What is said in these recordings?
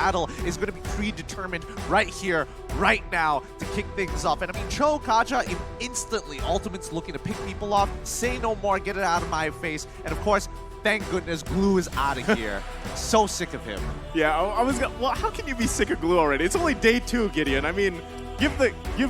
battle is going to be predetermined right here, right now, to kick things off. And I mean, Cho, Kaja, instantly, Ultimate's looking to pick people off, say no more, get it out of my face, and of course, thank goodness Glue is out of here. So sick of him. Yeah, I was gonna, well, how can you be sick of Glue already? It's only day 2, Gideon. I mean, give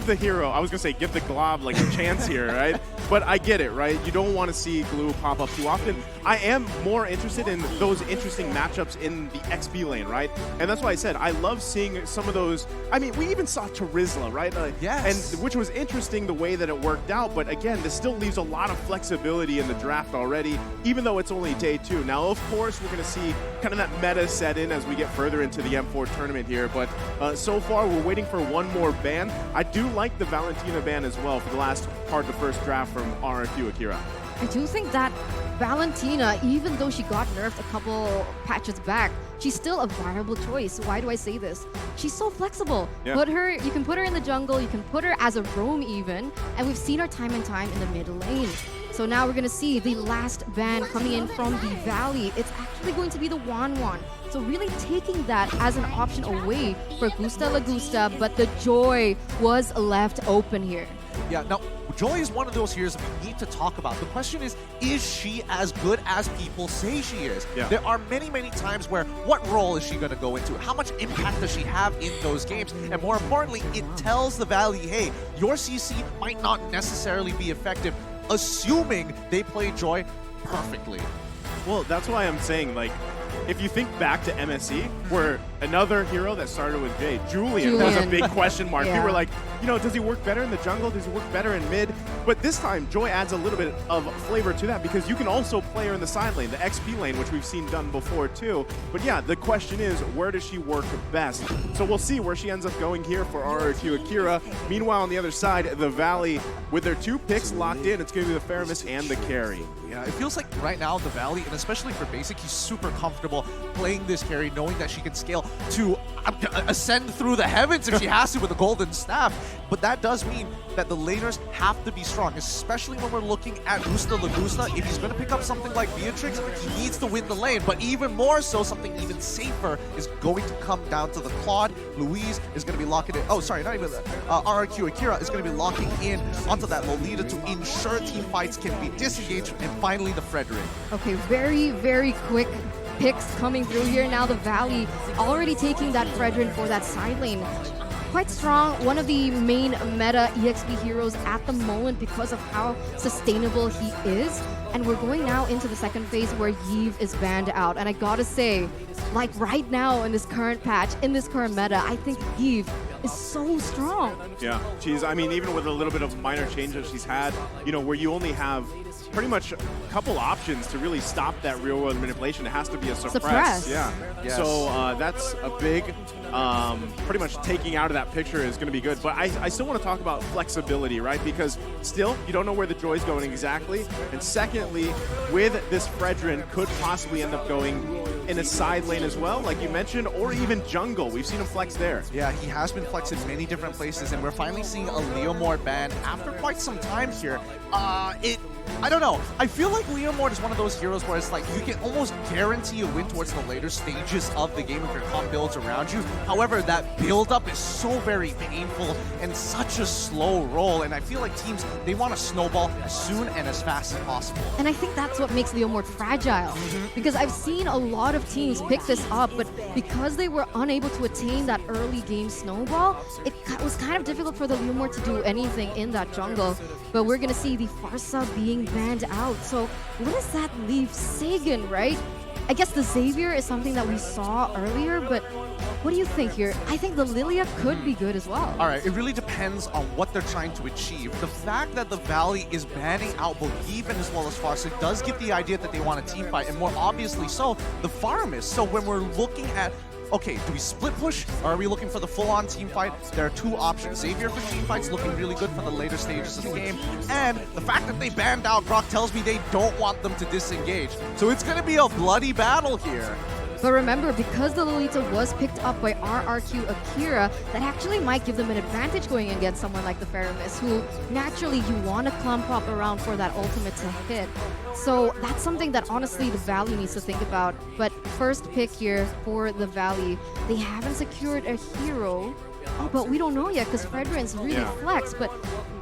the hero, I was gonna say give the Glob like a chance here, right? But I get it, right? You don't want to see Glue pop up too often. I am more interested in those interesting matchups in the XP lane, right? And that's why I said I love seeing some of those. I mean, we even saw Terizla, right? Yes. And which was interesting the way that it worked out. But again, this still leaves a lot of flexibility in the draft already, even though it's only day 2. Now, of course, we're gonna see kind of that meta set in as we get further into the M4 tournament here. But so far, we're waiting for one more ban. I do like the Valentina ban as well for the last part of the first draft from RRQ Akira. I do think that Valentina, even though she got nerfed a couple patches back, she's still a viable choice. Why do I say this? She's so flexible. Yeah. You can put her in the jungle, you can put her as a roam even, and we've seen her time and time in the mid lane. So now we're gonna see the last ban coming in from the Valley. It's actually going to be the Wanwan. So really taking that as an option away for Gusta Lagusta, but the Joy was left open here. Yeah, now, Joy is one of those heroes that we need to talk about. The question is she as good as people say she is? Yeah. There are many, many times where, what role is she going to go into? How much impact does she have in those games? And more importantly, it tells the Valley, hey, your CC might not necessarily be effective, assuming they play Joy perfectly. Well, that's why I'm saying, like, if you think back to MSE, where another hero that started with J, Julian, was a big question mark. Yeah. People were like, you know, does he work better in the jungle? Does he work better in mid? But this time, Joy adds a little bit of flavor to that because you can also play her in the side lane, the XP lane, which we've seen done before too. But yeah, the question is, where does she work best? So we'll see where she ends up going here for RRQ Akira. Meanwhile, on the other side, the Valley, with their 2 picks locked in, it's going to be the Faramis and the carry. Yeah, it feels like right now the Valley, and especially for Basic, he's super comfortable playing this carry, knowing that she can scale to ascend through the heavens if she has to with a golden staff. But that does mean that the laners have to be strong, especially when we're looking at Gusta Lagusta. If he's going to pick up something like Beatrix, he needs to win the lane. But even more so, something even safer is going to come down to the Claude. Louise is going to be locking in. Oh, sorry, not even that. RRQ Akira is going to be locking in onto that Lolita to ensure team fights can be disengaged. And finally, the Frederick. Okay, very, very quick picks coming through here. Now the Valley already taking that Fredrin for that side lane. Quite strong, one of the main meta EXP heroes at the moment because of how sustainable he is. And we're going now into the second phase where Yves is banned out. And I gotta say, like right now in this current patch, in this current meta, I think Yves is so strong. Yeah, she's, I mean, even with a little bit of minor changes she's had, you know, where you only have pretty much a couple options to really stop that real world manipulation. It has to be a suppress. Yeah. Yes. So that's a big, pretty much taking out of that picture is going to be good. But I still want to talk about flexibility, right? Because still, you don't know where the Joy's going exactly. And secondly, with this Fredrin, could possibly end up going in a side lane as well, like you mentioned, or even jungle. We've seen him flex there. Yeah, he has been flexed in many different places, and we're finally seeing a Leomord ban after quite some time here. I don't know. I feel like Leomord is one of those heroes where it's like you can almost guarantee a win towards the later stages of the game if your comp builds around you. However, that build-up is so very painful and such a slow roll, and I feel like teams, they want to snowball as soon and as fast as possible. And I think that's what makes Leomord fragile. Because I've seen a lot of teams pick this up, but because they were unable to attain that early game snowball, it was kind of difficult for the Leomord to do anything in that jungle. But we're going to see the Farsa being banned out. So what does that leave Sagan, right? I guess the Xavier is something that we saw earlier, but what do you think here? I think the Lilia could be good as well. All right, it really depends on what they're trying to achieve. The fact that the Valley is banning out both Even as well as Farsa does give the idea that they want a team fight, and more obviously so, the Faramis. So when we're looking at, okay, do we split push, or are we looking for the full-on team fight? There are 2 options. Xavier for team fights looking really good for the later stages of the game, and the fact that they banned out Grok tells me they don't want them to disengage. So it's going to be a bloody battle here. But remember, because the Lolita was picked up by RRQ AKIRA, that actually might give them an advantage going against someone like the Faramis, who naturally you want to clump up around for that ultimate to hit. So that's something that honestly the Valley needs to think about. But first pick here for the Valley, they haven't secured a hero. Oh, but we don't know yet because Fredrin's really flexed. But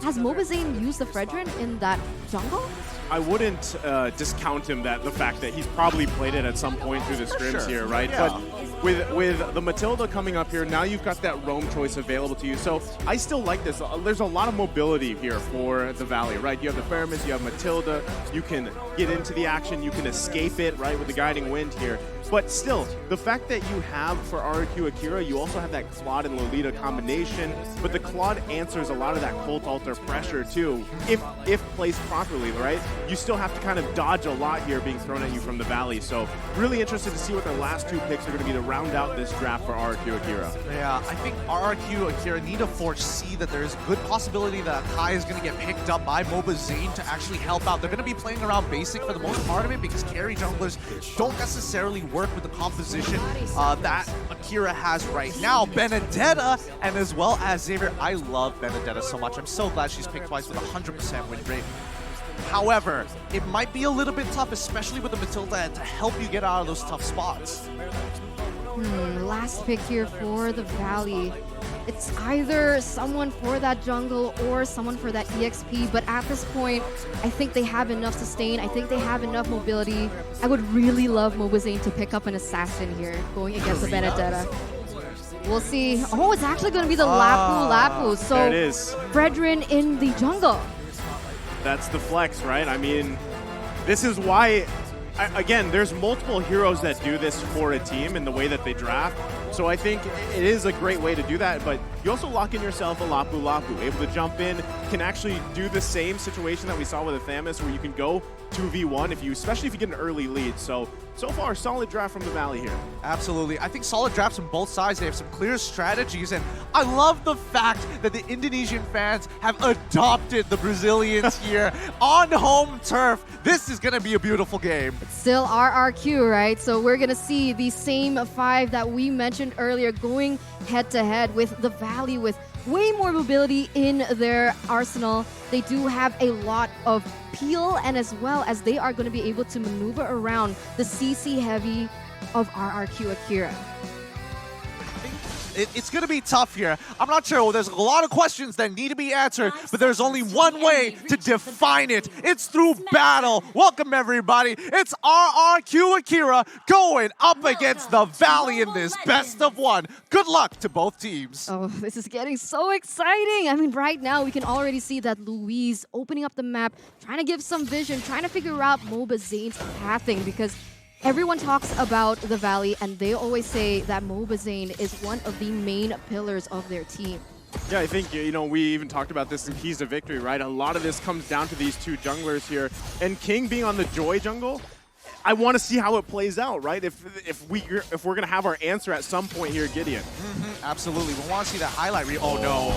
has Mobazane used the Fredrin in that jungle? I wouldn't discount him the fact that he's probably played it at some point through the scrims here, right? Yeah. But with the Matilda coming up here, now you've got that roam choice available to you. So I still like this. There's a lot of mobility here for the Valley, right? You have the Faramis, you have Matilda, you can get into the action, you can escape it, right, with the guiding wind here. But still, the fact that you have for RRQ AKIRA, you also have that Claude and Lolita combination, but the Claude answers a lot of that Colt Alter pressure too, if placed properly, right? You still have to kind of dodge a lot here being thrown at you from the Valley. So really interested to see what their last two picks are going to be to round out this draft for RRQ AKIRA. Yeah, I think RRQ AKIRA need to foresee that there's a good possibility that Kai is going to get picked up by Mobazane to actually help out. They're going to be playing around basic for the most part of it because carry junglers don't necessarily work with the composition that AKIRA has right now. Benedetta and as well as Xavier. I love Benedetta so much. I'm so glad she's picked twice with 100% win rate. However, it might be a little bit tough, especially with the Matilda, to help you get out of those tough spots. Last pick here for the Valley. It's either someone for that jungle or someone for that EXP, but at this point, I think they have enough sustain. I think they have enough mobility. I would really love Mobazane to pick up an assassin here going against the Benedetta. We'll see. Oh, it's actually going to be the Lapu Lapu. So there it is. Fredrin in the jungle. That's the flex, right? I mean, this is why, again, there's multiple heroes that do this for a team in the way that they draft. So I think it is a great way to do that, but you also lock in yourself a Lapu Lapu, able to jump in, can actually do the same situation that we saw with a Thamus where you can go 2v1, especially if you get an early lead. So far, solid draft from the Valley here. Absolutely. I think solid drafts from both sides. They have some clear strategies, and I love the fact that the Indonesian fans have adopted the Brazilians here on home turf. This is going to be a beautiful game. It's still RRQ, right? So we're going to see the same five that we mentioned earlier going head-to-head with the Valley with way more mobility in their arsenal. They do have a lot of peel, and as well as they are going to be able to maneuver around the CC heavy of RRQ AKIRA. It's going to be tough here. I'm not sure. There's a lot of questions that need to be answered, but there's only one way to define it. It's through battle. Welcome, everybody. It's RRQ AKIRA going up against the Valley in this best of one. Good luck to both teams. Oh, this is getting so exciting. I mean, right now we can already see that Louise opening up the map, trying to give some vision, trying to figure out Mobazane's pathing, because everyone talks about the Valley, and they always say that Mobazane is one of the main pillars of their team. Yeah, I think, we even talked about this in Keys to Victory, right? A lot of this comes down to these two junglers here. And King being on the Joy jungle, I want to see how it plays out, right? If we're going to have our answer at some point here, Gideon. Absolutely. We want to see that highlight reel. Oh, no.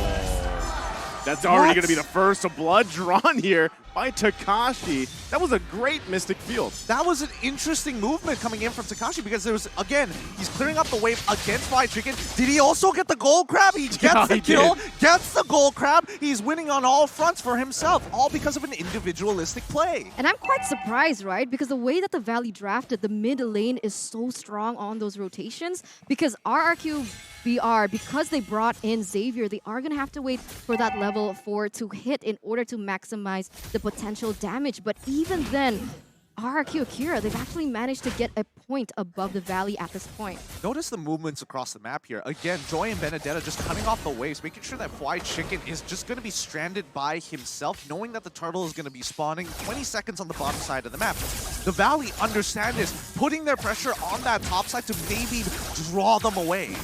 That's already going to be the first blood drawn here by Takashi. That was a great Mystic Field. That was an interesting movement coming in from Takashi because there was, again, he's clearing up the wave against White Chicken. Did he also get the gold crab? He gets the kill, gets the gold crab. He's winning on all fronts for himself, all because of an individualistic play. And I'm quite surprised, right? Because the way that the Valley drafted, the mid lane is so strong on those rotations, because RRQ BR, because they brought in Xavier, they are going to have to wait for that level 4 to hit in order to maximize the potential damage. But even then, RRQ AKIRA, they've actually managed to get a point above the Valley at this point. Notice the movements across the map here. Again, Joy and Benedetta just cutting off the waves, making sure that White Chicken is just going to be stranded by himself, knowing that the turtle is going to be spawning 20 seconds on the bottom side of the map. The Valley understand this, putting their pressure on that top side to maybe draw them away.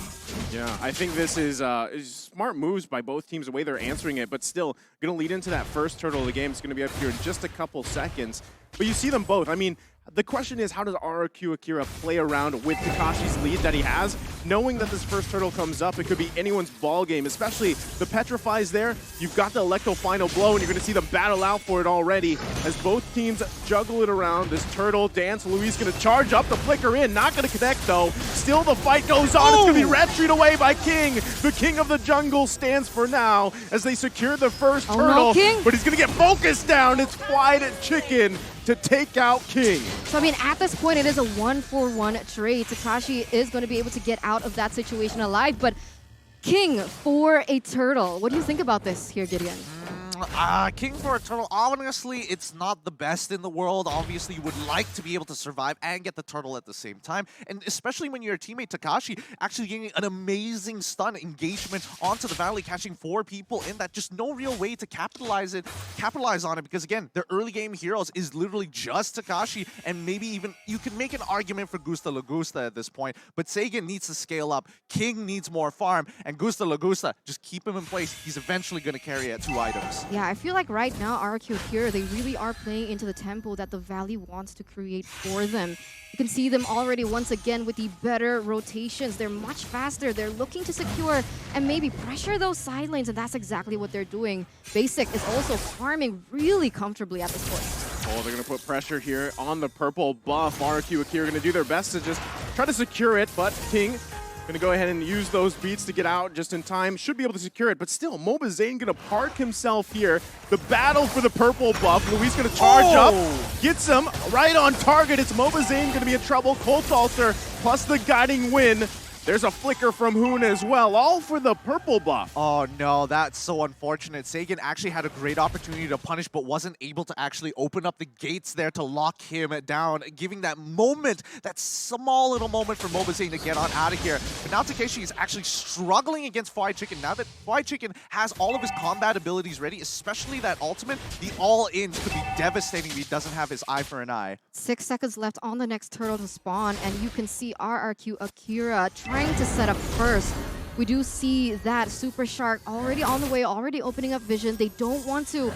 Yeah, I think this is smart moves by both teams, the way they're answering it, but still going to lead into that first turtle of the game. It's going to be up here in just a couple seconds. But you see them both. I mean, The question is, how does RRQ AKIRA play around with Takashi's lead that he has, knowing that this first turtle comes up, it could be anyone's ball game, especially the Petrify's there. You've got the Electro Final Blow, and you're going to see them battle out for it already as both teams juggle it around this turtle dance. Luis going to charge up the flicker in, not going to connect though. Still the fight goes on. It's going to be red treed away by King. The king of the jungle stands for now as they secure the first turtle, no, King. but he's going to get focused down. It's Fried Chicken to take out King. So I mean, at this point, it is a 1-for-1 trade. Takashi is going to be able to get out of that situation alive, but King for a turtle. What do you think about this here, Gideon? King for a turtle, honestly, it's not the best in the world. Obviously, you would like to be able to survive and get the turtle at the same time. And especially when your teammate Takashi actually getting an amazing stun engagement onto the Valley, catching 4 people in that. Just no real way to capitalize on it. Because again, their early game heroes is literally just Takashi, and maybe even you can make an argument for Gusta Lagusta at this point. But Sagan needs to scale up. King needs more farm, and Gusta Lagusta, just keep him in place. He's eventually going to carry at 2 items. Yeah, I feel like right now, RRQ here, they really are playing into the tempo that the Valley wants to create for them. You can see them already once again with the better rotations. They're much faster. They're looking to secure and maybe pressure those side lanes, and that's exactly what they're doing. Basic is also farming really comfortably at this point. Oh, they're going to put pressure here on the purple buff. RRQ AKIRA going to do their best to just try to secure it, but King going to go ahead and use those beats to get out just in time. Should be able to secure it, but still, MobaZane going to park himself here. The battle for the purple buff. Luis going to charge up, gets him right on target. It's MobaZane going to be in trouble. Colt Alter plus the guiding win. There's a flicker from Hoon as well, all for the purple buff. Oh no, that's so unfortunate. Sagan actually had a great opportunity to punish, but wasn't able to actually open up the gates there to lock him down, giving that moment, that small little moment for MobaZane to get on out of here. But now Takeshi is actually struggling against Fried Chicken. Now that Fried Chicken has all of his combat abilities ready, especially that ultimate, the all-ins could be devastating if he doesn't have his eye for an eye. 6 seconds left on the next turtle to spawn, and you can see RRQ AKIRA trying to set up first. We do see that Super Shark already on the way, already opening up vision. They don't want to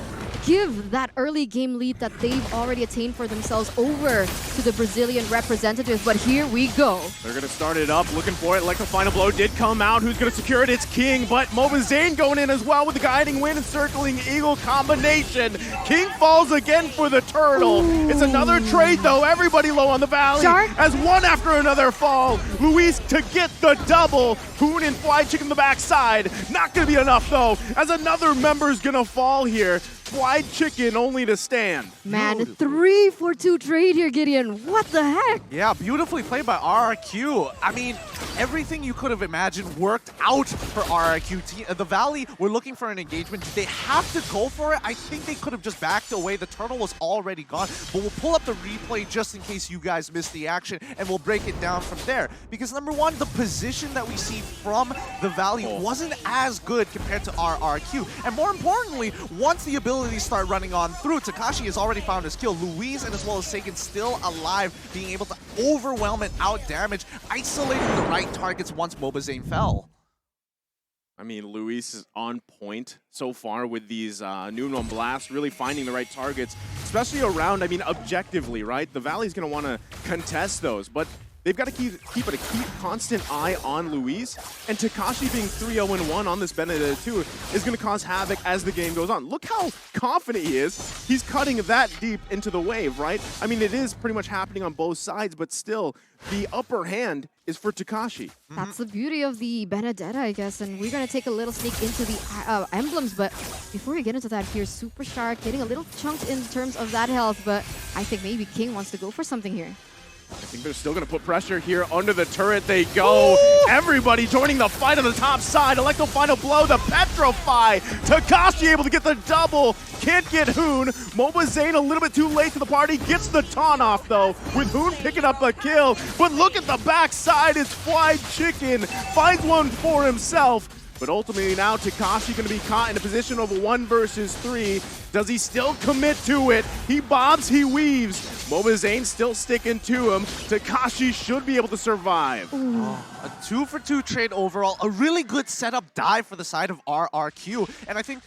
give that early game lead that they've already attained for themselves over to the Brazilian representatives, but here we go. They're going to start it up, looking for it. Like the final blow did come out. Who's going to secure it? It's King, but MobaZane going in as well with the guiding wind and circling eagle combination. King falls again for the turtle. Ooh. It's another trade though. Everybody low on the Valley Shark. as one after another fall. Luis to get the double. Hoon and Fried Chicken the backside. Not going to be enough though, as another member's going to fall here. Fried Chicken only to stand. Man, 3-for-2 trade here, Gideon. What the heck? Yeah, beautifully played by RRQ. I mean, everything you could have imagined worked out for RRQ. The Valley were looking for an engagement. Did they have to go for it? I think they could have just backed away. The turtle was already gone. But we'll pull up the replay just in case you guys missed the action, and we'll break it down from there. Because number one, the position that we see from the Valley wasn't as good compared to RRQ. And more importantly, once the ability start running on through, Takashi has already found his kill. Luis and as well as Sagan still alive, being able to overwhelm and out damage, isolating the right targets once MobaZane fell. I mean, Luis is on point so far with these noon on blast, really finding the right targets, especially around, I mean, objectively, right? The Valley's going to want to contest those, but they've got to keep a constant eye on Luis, and Takashi being 3-0-1 on this Benedetta too is going to cause havoc as the game goes on. Look how confident he is. He's cutting that deep into the wave, right? I mean, it is pretty much happening on both sides, but still, the upper hand is for Takashi. That's the beauty of the Benedetta, I guess, and we're going to take a little sneak into the emblems, but before we get into that, here's Super Shark getting a little chunked in terms of that health, but I think maybe King wants to go for something here. I think they're still going to put pressure here. Under the turret they go. Ooh. Everybody joining the fight on the top side. Electro Final Blow, the Petrify. Takashi able to get the double. Can't get Hoon. MobaZane a little bit too late to the party. Gets the taunt off, though, with Hoon picking up the kill. But look at the backside. It's Fried Chicken. Finds one for himself. But ultimately now Takashi going to be caught in a position of 1 versus 3. Does he still commit to it? He bobs, he weaves. MobaZane still sticking to him. Takashi should be able to survive. A 2-for-2 trade overall. A really good setup dive for the side of RRQ. And I think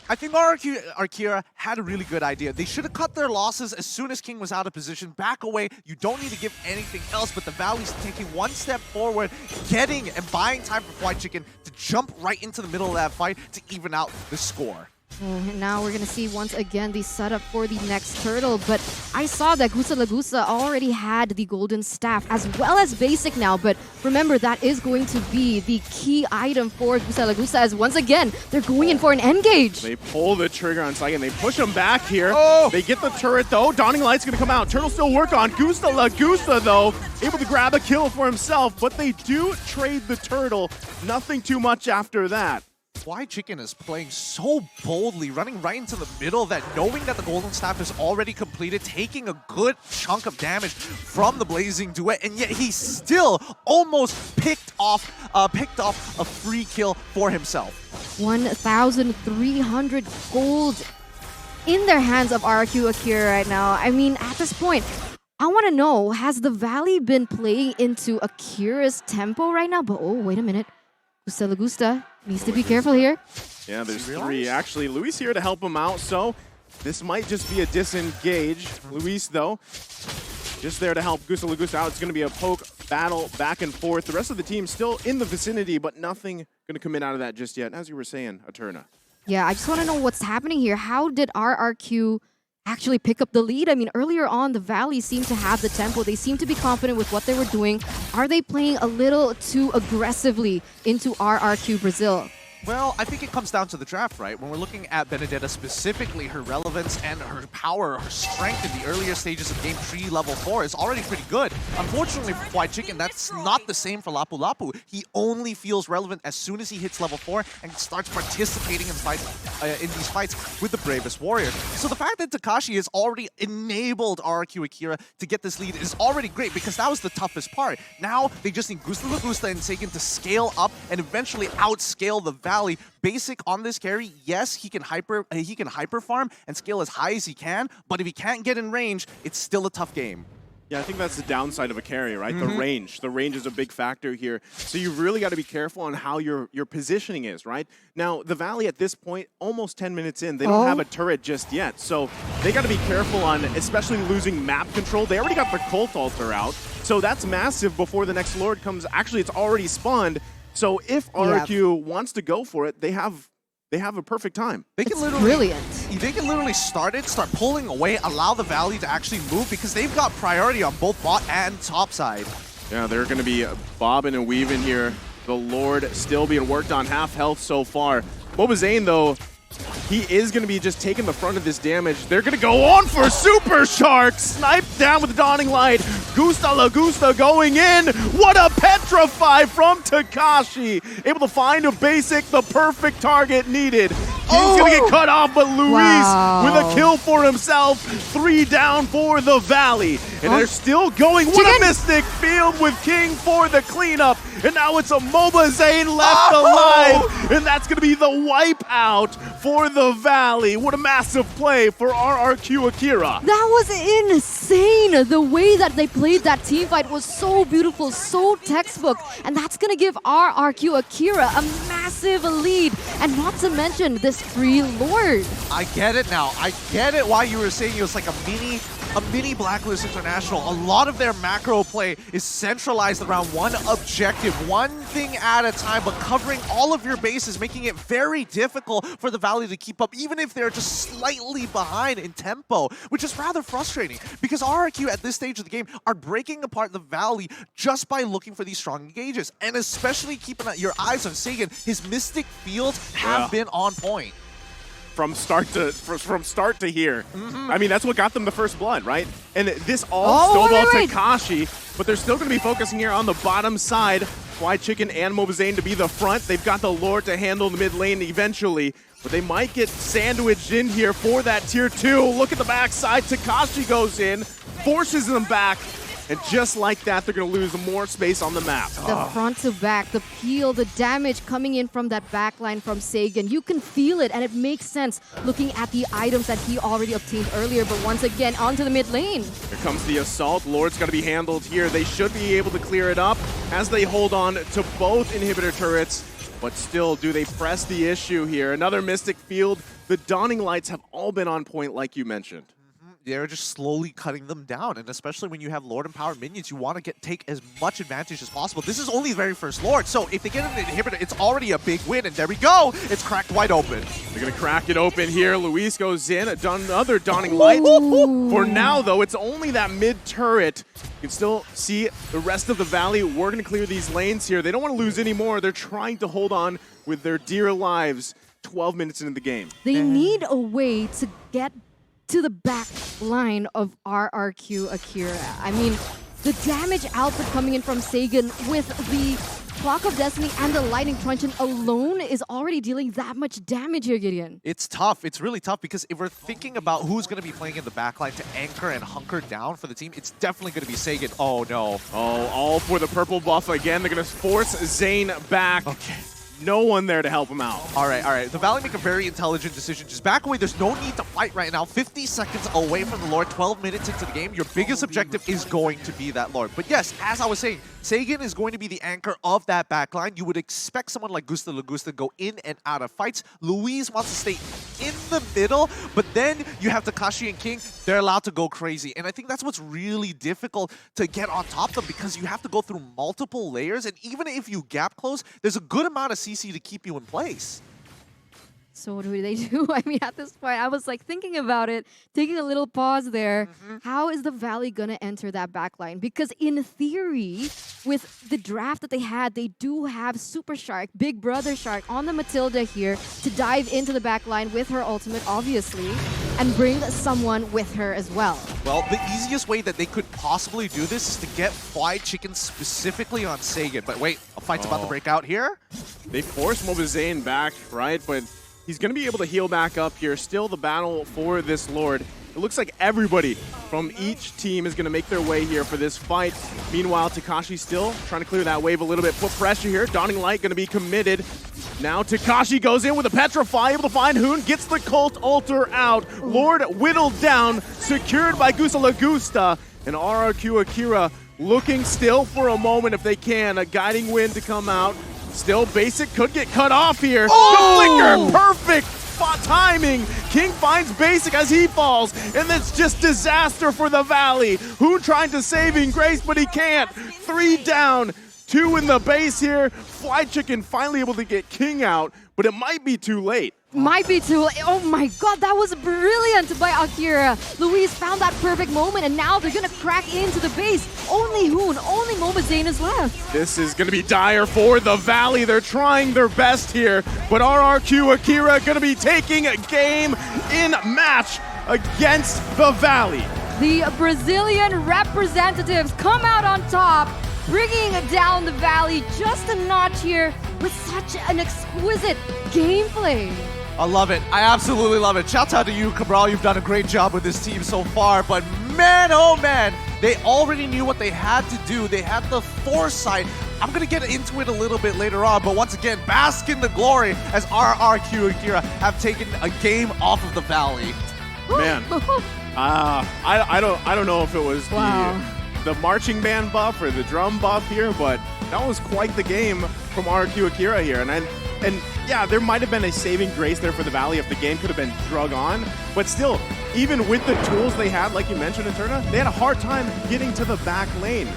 I think AKIRA had a really good idea. They should have cut their losses as soon as King was out of position. Back away. You don't need to give anything else, but the Valley's taking one step forward, getting and buying time for White Chicken to jump right into the middle of that fight to even out the score. And now we're going to see once again the setup for the next turtle, but I saw that Gusta Lagusa already had the golden staff as well as basic now, but remember that is going to be the key item for Gusta Lagusa as once again they're going in for an engage. They pull the trigger on Saigon, they push him back here. Oh. They get the turret though, Dawning Light's gonna come out. Turtle still work on Gusta Lagusa though, able to grab a kill for himself, but they do trade the turtle. Nothing too much after that. White Chicken is playing so boldly, running right into the middle of that, knowing that the Golden Staff is already completed, taking a good chunk of damage from the Blazing Duet, and yet he still almost picked off a free kill for himself. 1,300 gold in their hands of RRQ AKIRA right now. I mean, at this point, I want to know, has the Valley been playing into AKIRA's tempo right now? But oh, wait a minute. Gusta Lagusa needs to be careful here. Yeah, there's three. Actually, Luis here to help him out, so this might just be a disengage. Luis, though, just there to help Gusta Lagusa out. It's going to be a poke battle back and forth. The rest of the team still in the vicinity, but nothing going to come in out of that just yet. As you were saying, Eterna. Yeah, I just want to know what's happening here. How did RRQ actually pick up the lead? I mean, earlier on, the Valley seemed to have the tempo. They seemed to be confident with what they were doing. Are they playing a little too aggressively into RRQ Brazil? Well, I think it comes down to the draft, right? When we're looking at Benedetta specifically, her relevance and her power, her strength in the earlier stages of game 3, level 4 is already pretty good. Unfortunately for White Chicken, that's not the same for Lapu Lapu. He only feels relevant as soon as he hits level 4 and starts participating in these fights with the bravest warrior. So the fact that Takashi has already enabled RRQ AKIRA to get this lead is already great because that was the toughest part. Now they just need Gusta Lagusa and Seigen to scale up and eventually outscale the Valley. Basic on this carry, yes, he can hyper farm and scale as high as he can, but if he can't get in range, it's still a tough game. Yeah, I think that's the downside of a carry, right? The range. The range is a big factor here. So you've really got to be careful on how your positioning is, right? Now, the Valley at this point, almost 10 minutes in, they don't have a turret just yet. So they got to be careful on especially losing map control. They already got the Cult Altar out. So that's massive before the next Lord comes. Actually, it's already spawned. So if RRQ wants to go for it, they have a perfect time. They can They can literally start pulling away, allow the Valley to actually move because they've got priority on both bot and top side. Yeah, they're going to be bobbing and weaving here. The Lord still being worked on, half health so far. Mobazane, though, he is going to be just taking the front of this damage. They're going to go on for Super Shark. Sniped down with the Dawning Light. Gusta Lagusa going in. What a petrify from Takashi. Able to find a basic, the perfect target needed. King's going to get cut off, but Luis with a kill for himself. 3 down for the Valley. And they're still going. What a Mystic Field with King for the cleanup. And now it's a Mobazane left alive. And that's going to be the wipe out for the Valley. What a massive play for RRQ AKIRA. That was insane. The way that they played that team fight was so beautiful, so textbook. And that's going to give RRQ AKIRA a massive lead. And not to mention this free Lord. I get it now. I get it why you were saying it was like a mini Blacklist International. A lot of their macro play is centralized around one objective, one thing at a time, but covering all of your bases, making it very difficult for the Valley to keep up, even if they're just slightly behind in tempo, which is rather frustrating because RRQ at this stage of the game are breaking apart the Valley just by looking for these strong engages, and especially keeping your eyes on Seigen. His Mystic Fields have been on point. From start to here. I mean, that's what got them the first blood, right? And this all snowballed Takashi, but they're still going to be focusing here on the bottom side. White Chicken and Mobazane to be the front. They've got the Lord to handle the mid lane eventually, but they might get sandwiched in here for that tier 2. Look at the backside. Takashi goes in, forces them back. And just like that, they're going to lose more space on the map. The front to back, the peel, the damage coming in from that backline from Seigen. You can feel it, and it makes sense looking at the items that he already obtained earlier. But once again, onto the mid lane. Here comes the assault. Lord's got to be handled here. They should be able to clear it up as they hold on to both inhibitor turrets. But still, do they press the issue here? Another Mystic Field. The Dawning Lights have all been on point, like you mentioned. They're just slowly cutting them down, and especially when you have Lord Empowered minions, you want to take as much advantage as possible. This is only the very first Lord, so if they get an inhibitor, it's already a big win, and there we go! It's cracked wide open. They're going to crack it open here. Luis goes in, another Dawning Light. For now, though, it's only that mid-turret. You can still see the rest of the Valley working to clear these lanes here. They don't want to lose any more. They're trying to hold on with their dear lives 12 minutes into the game. They need a way to get to the back line of RRQ AKIRA. I mean, the damage output coming in from Sagan with the Clock of Destiny and the Lightning Truncheon alone is already dealing that much damage here, Gideon. It's tough. It's really tough because if we're thinking about who's going to be playing in the backline to anchor and hunker down for the team, it's definitely going to be Sagan. Oh, no. Oh, all for the purple buff again. They're going to force Zane back. Okay. No one there to help him out. All right. The Valley make a very intelligent decision. Just back away. There's no need to fight right now. 50 seconds away from the Lord, 12 minutes into the game. Your biggest objective is going to be that Lord. But yes, as I was saying, Sagan is going to be the anchor of that backline. You would expect someone like Gusta Lagusta to go in and out of fights. Luis wants to stay in the middle, but then you have Takashi and King. They're allowed to go crazy. And I think that's what's really difficult to get on top of them because you have to go through multiple layers. And even if you gap close, there's a good amount of CC to keep you in place. So what do they do? I mean, at this point, I was like thinking about it, taking a little pause there. How is the Valley going to enter that backline? Because in theory, with the draft that they had, they do have Super Shark, Big Brother Shark on the Matilda here to dive into the backline with her ultimate, obviously, and bring someone with her as well. Well, the easiest way that they could possibly do this is to get Fried Chicken specifically on Sagan. But wait, a fight's about to break out here. They force Mobazane back, right? But he's going to be able to heal back up here. Still the battle for this Lord. It looks like everybody from each team is going to make their way here for this fight. Meanwhile, Takashi still trying to clear that wave a little bit. Put pressure here. Dawning Light going to be committed. Now Takashi goes in with a Petrify, able to find Hoon, gets the Cult Altar out. Lord whittled down, secured by Gusta Lagusta. And RRQ AKIRA looking still for a moment if they can. A guiding wind to come out. Still, Basic could get cut off here. Oh! The flicker, perfect timing. King finds Basic as he falls, and it's just disaster for the Valley. Who trying to saving grace, but he can't. 3 down, 2 in the base here. Fly Chicken finally able to get King out, but it might be too late. Might be too late. Oh my god, that was brilliant by AKIRA. Luis found that perfect moment, and now they're gonna crack into the base. Only Hoon, only Mobazane is left. This is gonna be dire for the Valley. They're trying their best here, but RRQ AKIRA gonna be taking a game in match against the Valley. The Brazilian representatives come out on top, bringing down the Valley just a notch here with such an exquisite gameplay. I love it. I absolutely love it. Shouts out to you, Cabral. You've done a great job with this team so far. But man, oh man, they already knew what they had to do. They had the foresight. I'm going to get into it a little bit later on. But once again, bask in the glory as RRQ AKIRA have taken a game off of the Valley. Man, I don't know if it was the marching band buff or the drum buff here, but that was quite the game from RRQ AKIRA here. And yeah, there might have been a saving grace there for the Valley if the game could have been drug on. But still, even with the tools they had, like you mentioned, Eterna, they had a hard time getting to the back lane.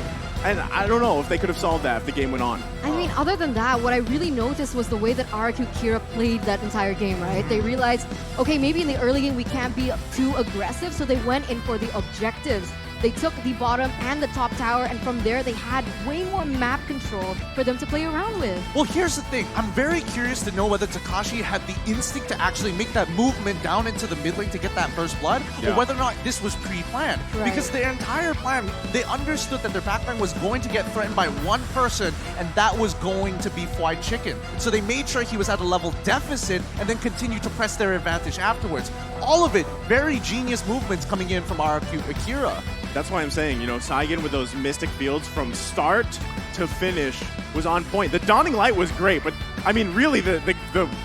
And I don't know if they could have solved that if the game went on. I mean, other than that, what I really noticed was the way that RRQ AKIRA played that entire game, right? They realized, okay, maybe in the early game we can't be too aggressive, so they went in for the objectives. They took the bottom and the top tower, and from there they had way more map control for them to play around with. Well, here's the thing. I'm very curious to know whether Takashi had the instinct to actually make that movement down into the mid lane to get that first blood, or whether or not this was pre-planned. Right. Because their entire plan, they understood that their backline was going to get threatened by one person, and that was going to be Fried Chicken. So they made sure he was at a level deficit and then continued to press their advantage afterwards. All of it, very genius movements coming in from RRQ AKIRA. That's why I'm saying, you know, Saigon with those Mystic Fields from start to finish was on point. The Dawning Light was great, but I mean, really the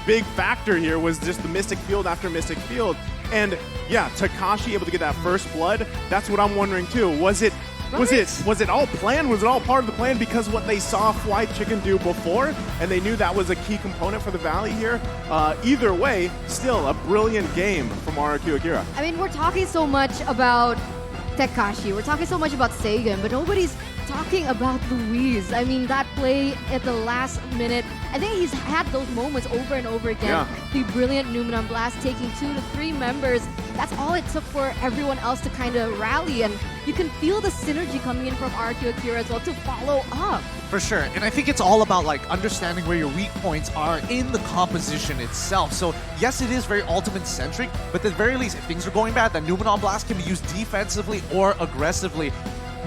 big factor here was just the Mystic Field after Mystic Field. And yeah, Takashi able to get that first blood. That's what I'm wondering too. Was it Was it all planned? Was it all part of the plan because what they saw Fly Chicken do before, and they knew that was a key component for the Valley here? Either way, still a brilliant game from RRQ AKIRA. I mean, we're talking so much about Tekashi, we're talking so much about Sagan, but nobody's talking about Luis. I mean, that play at the last minute, I think he's had those moments over and over again. Yeah. The brilliant Numenon Blast taking 2 to 3 members. That's all it took for everyone else to kind of rally, and you can feel the synergy coming in from RRQ AKIRA as well to follow up. For sure, and I think it's all about like understanding where your weak points are in the composition itself. So yes, it is very ultimate-centric, but at the very least, if things are going bad, then Numenon Blast can be used defensively or aggressively.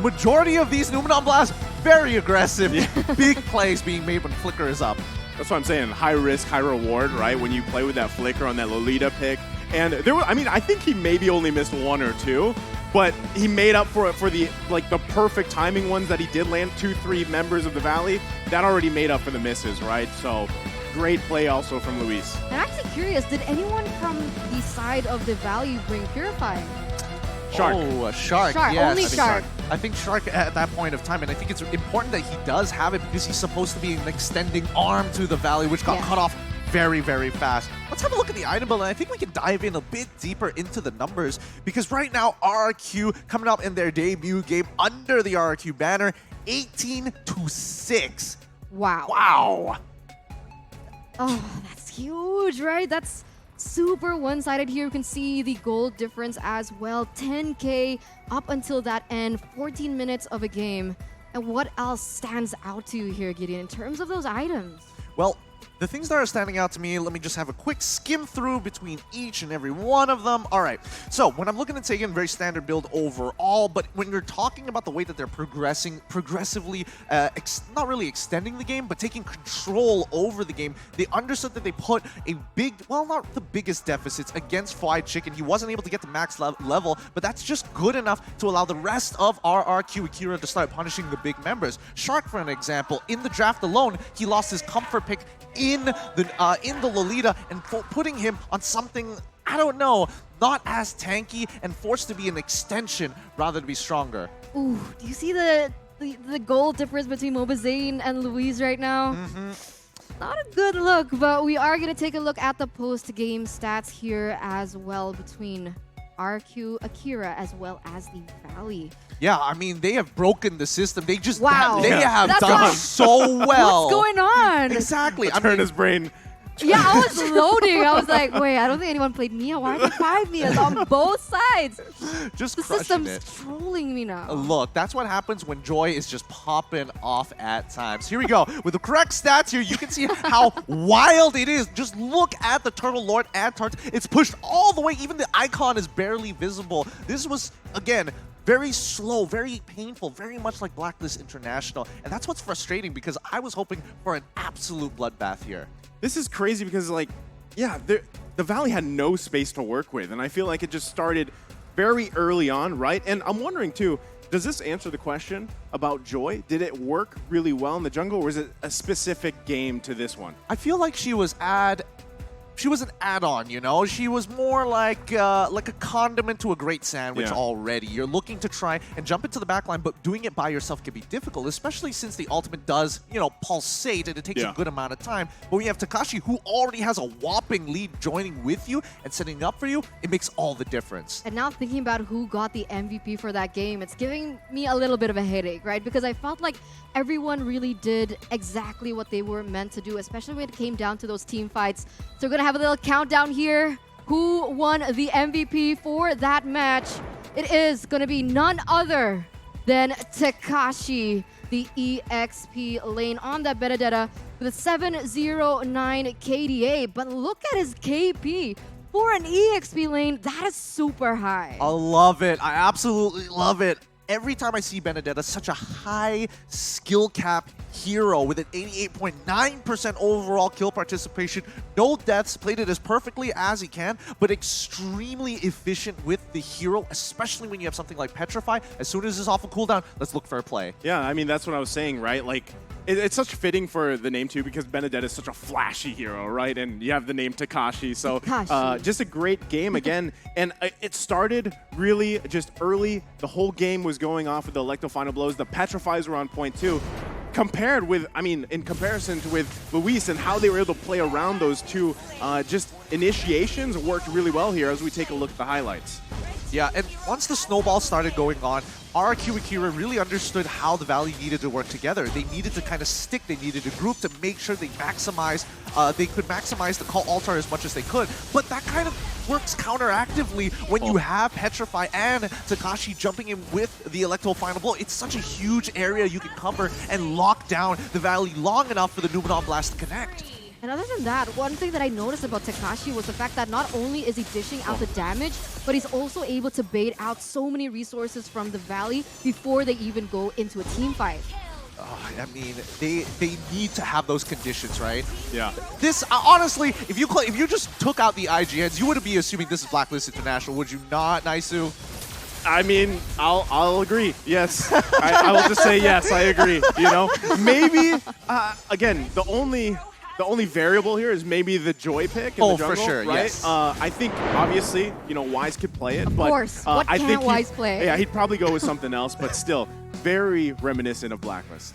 Majority of these Numenon Blasts, very aggressive. Big plays being made when Flicker is up. That's what I'm saying. High risk, high reward, right? When you play with that Flicker on that Lolita pick. And there were, I mean, I think he maybe only missed 1 or 2, but he made up for it for the perfect timing ones that he did land. 2-3 members of the Valley. That already made up for the misses, right? So great play also from Luis. I'm actually curious, did anyone from the side of the Valley bring Purifying? Shark. Oh, Shark, Shark, yes. only Shark. I think Shark at that point of time, and I think it's important that he does have it because he's supposed to be an extending arm to the Valley, which got cut off very, very fast. Let's have a look at the item build, and I think we can dive in a bit deeper into the numbers because right now RRQ coming up in their debut game under the RRQ banner, 18-6. Wow. Wow. Oh, that's huge, right? That's super one-sided here. You can see the goal difference as well. 10K up until that end, 14 minutes of a game. And what else stands out to you here, Gideon, in terms of those items? Well, the things that are standing out to me, let me just have a quick skim through between each and every one of them. All right, so when I'm looking at Sagan, very standard build overall, but when you're talking about the way that they're progressively, not really extending the game, but taking control over the game, they understood that they put a big, well, not the biggest deficits against Fly Chicken. He wasn't able to get to max level, but that's just good enough to allow the rest of RRQ AKIRA to start punishing the big members. Shark, for an example, in the draft alone, he lost his comfort pick in the Lolita and putting him on something, I don't know, not as tanky and forced to be an extension rather than be stronger. Ooh, do you see the goal difference between Mobazane and Luis right now? Not a good look, but we are going to take a look at the post-game stats here as well between RRQ AKIRA as well as the Valley. Yeah, I mean, they have broken the system. They just Wow. they have That's done why- so well. What's going on? Exactly. I Turn mean, his brain. Yeah, I was loading. I was like, wait, I don't think anyone played Mia. Why are there 5 Mias on both sides? just The crushing system's it. trolling me now. Look, that's what happens when Joy is just popping off at times. Here we go. With the correct stats here, you can see how wild it is. Just look at the Turtle Lord and Tart. It's pushed all the way. Even the icon is barely visible. This was, again, very slow, very painful, very much like Blacklist International. And that's what's frustrating because I was hoping for an absolute bloodbath here. This is crazy because, like, yeah, the Valley had no space to work with, and I feel like it just started very early on, right? And I'm wondering, too, does this answer the question about Joy? Did it work really well in the jungle, or was it a specific game to this one? I feel like she was an add-on, you know? She was more like a condiment to a great sandwich already. You're looking to try and jump into the backline, but doing it by yourself can be difficult, especially since the ultimate does, you know, pulsate, and it takes a good amount of time. But when you have Tekashi, who already has a whopping lead joining with you and setting up for you, it makes all the difference. And now thinking about who got the MVP for that game, it's giving me a little bit of a headache, right? Because I felt like everyone really did exactly what they were meant to do, especially when it came down to those team fights. So we're going to have a little countdown here. Who won the MVP for that match? It is going to be none other than Tekashi, the EXP lane on that Benedetta with a 709 KDA. But look at his KP. For an EXP lane, that is super high. I love it. I absolutely love it. Every time I see Benedetta, such a high skill cap hero with an 88.9% overall kill participation, no deaths, played it as perfectly as he can, but extremely efficient with the hero, especially when you have something like Petrify. As soon as it's off a cooldown, let's look for a play. Yeah, I mean, that's what I was saying, right? Like, it's such fitting for the name, too, because Benedetta is such a flashy hero, right? And you have the name Tekashi, so just a great game again. And it started really just early. The whole game was was going off with the Electro Final Blows. The Petrifies were on point too. Compared with, I mean, in comparison to with Luis and how they were able to play around those two just initiations worked really well here as we take a look at the highlights. Yeah, and once the snowball started going on, RRQ and AKIRA really understood how the Valley needed to work together. They needed to kind of stick, they needed to group to make sure they could maximize the call altar as much as they could. But that kind of works counteractively when you have Petrify and Takashi jumping in with the Electro Final Blow. It's such a huge area you can cover and lock down the Valley long enough for the Numenon Blast to connect. And other than that, one thing that I noticed about Takashi was the fact that not only is he dishing out the damage, but he's also able to bait out so many resources from the Valley before they even go into a team fight. I mean, they need to have those conditions, right? Yeah. This honestly, if you just took out the IGNs, you wouldn't be assuming this is Blacklist International, would you not, Naisu? I mean, I'll agree. Yes, I will just say yes. I agree. You know, maybe again the only variable here is maybe the Joy pick in the jungle, for sure, right? yes. I think obviously, you know, Wise could play it, Of but course. What I can't think Wise play? Yeah, he'd probably go with something else, but still very reminiscent of Blacklist.